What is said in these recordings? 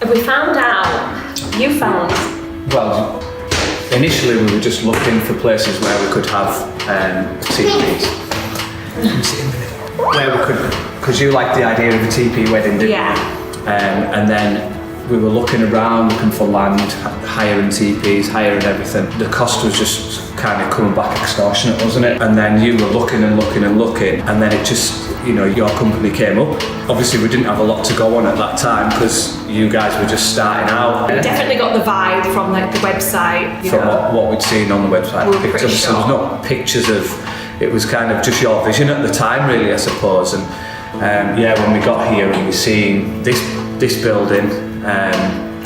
Have we found out? You found? Well, initially we were just looking for places where we could have tipis. Where we could, because you liked the idea of a tipi wedding, didn't you? And then we were looking around, looking for land, hiring tipis, hiring everything. The cost was just kind of coming back extortionate, wasn't it? And then you were looking and looking and looking, and then it just, you know, your company came up. Obviously we didn't have a lot to go on at that time because you guys were just starting out. We definitely got the vibe from like the website. From what we'd seen on the website. We were pretty sure. There was no pictures of, it was kind of just your vision at the time really, I suppose. And yeah, when we got here and we seen this building,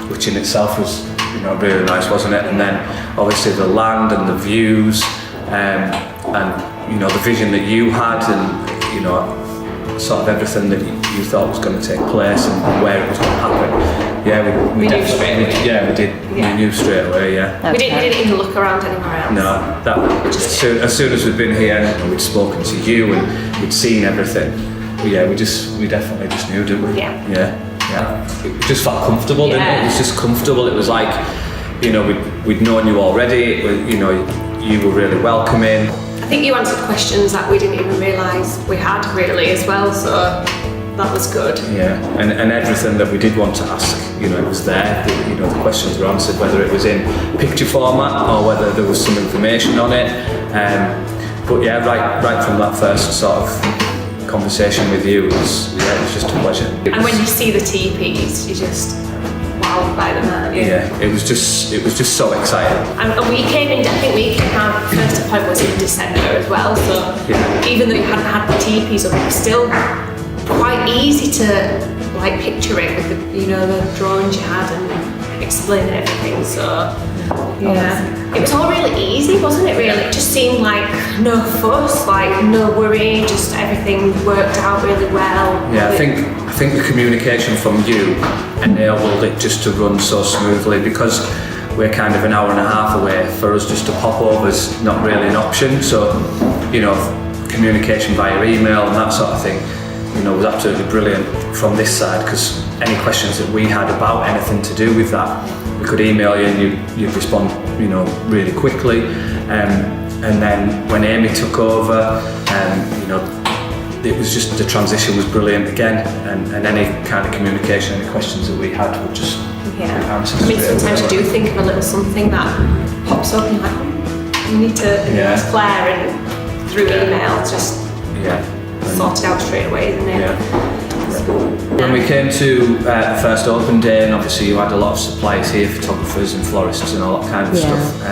which in itself was, you know, really nice, wasn't it? And then obviously the land and the views, and you know, the vision that you had, and you know, sort of everything that you thought was going to take place and where it was going to happen. Yeah, we knew straight away. Yeah, we did. Yeah. We knew straight away. Yeah. We didn't even look around anywhere else. No, that as soon as we'd been here and we'd spoken to you and we'd seen everything. Yeah, we definitely just knew, didn't we? Yeah. Yeah. Yeah, it just felt comfortable, didn't it? It was just comfortable. It was like, you know, we'd known you already. You know, you were really welcoming. I think you answered questions that we didn't even realise we had really as well, so that was good. Yeah, and everything that we did want to ask, you know, it was there. You know, the questions were answered, whether it was in picture format or whether there was some information on it. But yeah, right from that first sort of conversation with you, it was just a pleasure. And when you see the tipis, you're just wowed by them, aren't you? Yeah, it was just so exciting. And we came in, I think our first appointment was in December as well, so even though you hadn't had the tipis up, it was still quite easy to like picture it with the, you know, the drawings you had and explaining everything, so yeah. It was all really easy, wasn't it really? It just seemed like no fuss, like no worry, just everything worked out really well. Yeah, I think the communication from you enabled it just to run so smoothly, because we're kind of an hour and a half away. For us just to pop over is not really an option, so you know, communication via email and that sort of thing, you know, was absolutely brilliant from this side, because any questions that we had about anything to do with that, we could email you and you'd respond, you know, really quickly. And then when Amy took over, you know, it was just, the transition was brilliant again, and any kind of communication, any questions that we had would just be answered. I mean, sometimes you do think of a little something that pops up and you're like, oh, you need to ask Claire, and through email, just sort it out straight away, isn't it? Yeah. When we came to the first open day, and obviously you had a lot of suppliers here, photographers and florists and all that kind of stuff,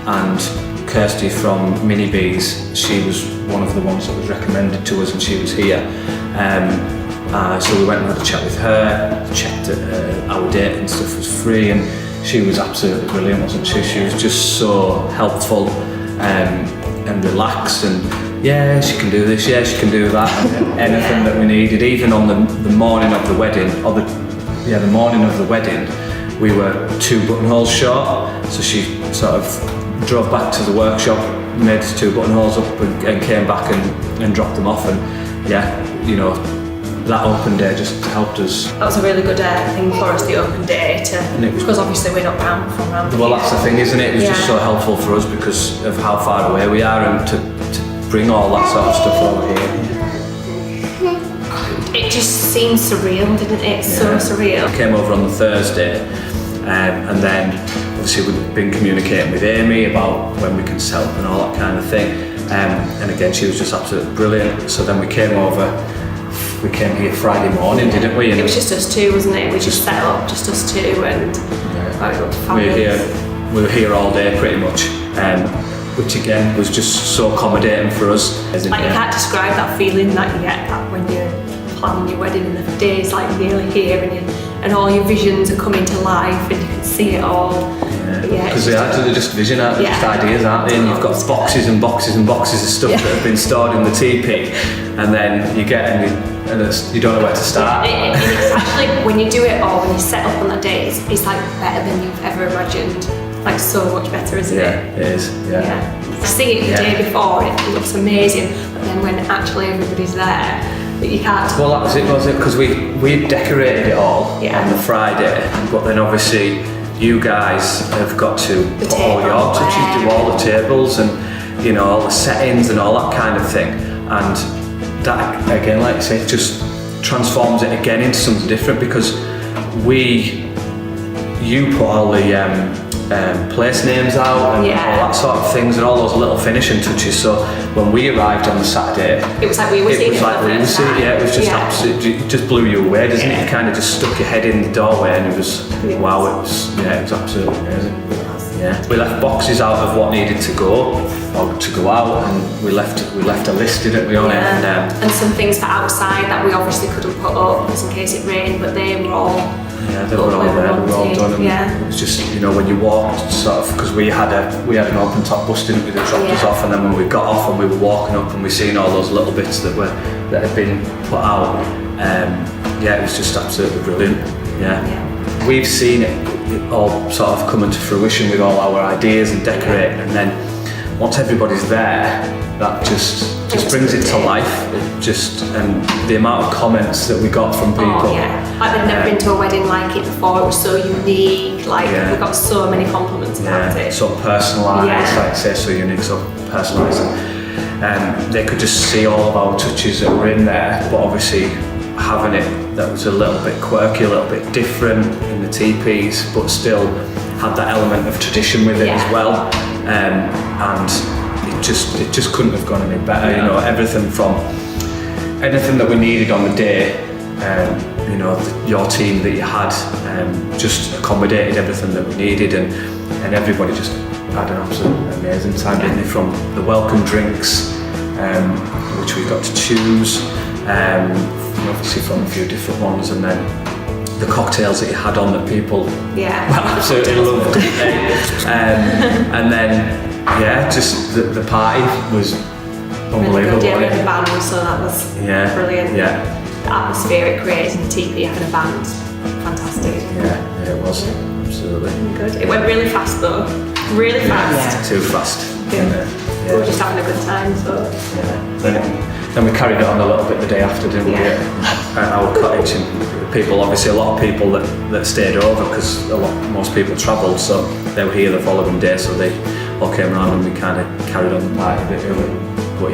and Kirsty from Mini Bees, she was one of the ones that was recommended to us, and she was here. So we went and had a chat with her, checked that our date and stuff was free, and she was absolutely brilliant, wasn't she? She was just so helpful and relaxed, and yeah, she can do this, yeah, she can do that, anything that we needed. Even on the morning of the wedding, the morning of the wedding, we were 2 buttonholes short, so she sort of drove back to the workshop, made 2 buttonholes up and came back and dropped them off, and yeah, you know, that open day just helped us. That was a really good thing for us, the open day, because obviously we're not round from around Well, here. that's the thing, isn't it? It was just so helpful for us because of how far away we are, and to bring all that sort of stuff over here. It just seemed surreal, didn't it? So surreal. We came over on the Thursday, and then obviously we've been communicating with Amy about when we can help and all that kind of thing. And again, she was just absolutely brilliant. So then we came here Friday morning, didn't we? And it was just us two, wasn't it? We just set up, just us two, and we were here all day pretty much. Which again was just so accommodating for us. Like, you can't describe that feeling that you get that when you're planning your wedding and the day's like nearly here, and all your visions are coming to life and you can see it all. Because they're just vision, aren't they? Just ideas, aren't they? And you've got boxes and boxes and boxes of stuff that have been stored in the tipi, and then you get and you don't know where to start. And it's actually, when you do it all, when you set up on that day, it's like better than you've ever imagined. Like, so much better, isn't it? It is, See it the day before, it looks amazing, but then when actually everybody's there, that you can't. Well, that was it? Because we decorated it all on the Friday, but then obviously you guys have got to put all your touches, do all the tables and, you know, all the settings and all that kind of thing. And that, again, like I say, just transforms it again into something different, because you put all the place names out and all that sort of things and all those little finishing touches. So when we arrived on the Saturday, it was like we were seeing it. It was just absolutely, it just blew you away, doesn't it? You kind of just stuck your head in the doorway and it was wow. It was absolutely amazing. Yeah, we left boxes out of what needed to go or to go out, and we left a list, didn't we, on it? And some things for outside that we obviously couldn't put up just in case it rained, but they were all. Yeah, they were all there, they were all done, and it was just, you know, when you walked sort of, because we had an open top bus, didn't we, that dropped us off, and then when we got off and we were walking up and we seen all those little bits that had been put out, it was just absolutely brilliant. We've seen it all sort of coming to fruition with all our ideas and decorating, and then once everybody's there, that just brings it to life. And the amount of comments that we got from people. Like they've never been to a wedding like it before. It was so unique. Like we got so many compliments about it. So personalised, like I say, so unique, so personalised. And they could just see all of our touches that were in there, but obviously having it that was a little bit quirky, a little bit different in the teepees, but still had that element of tradition with it as well. And it just couldn't have gone any better. You know, anything that we needed on the day, you know, your team that you had just accommodated everything that we needed, and everybody just had an absolutely amazing time, didn't they? From the welcome drinks, which we got to choose, obviously from a few different ones, and then the cocktails that you had on that people absolutely loved. And then just the party was unbelievable. Really good. We had a band, so that was brilliant. The atmosphere it created in the teepee having a band, fantastic. Yeah, it was absolutely good. It went really fast though, really fast. Too fast. We were just having a good time. So then we carried it on a little bit the day after, didn't we? At our cottage, and people, obviously a lot of people that stayed over, because most people travelled, so they were here the following day, so they all came around and we kind of carried on the party a bit early. But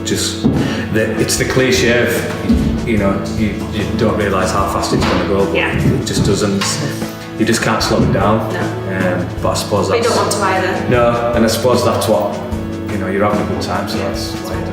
it's the cliche of, you know, you don't realise how fast it's going to go, but it just doesn't. You just can't slow it down. No. But I suppose that's. You don't want to either. No, and I suppose that's what, you know, you're having a good time, so that's why you do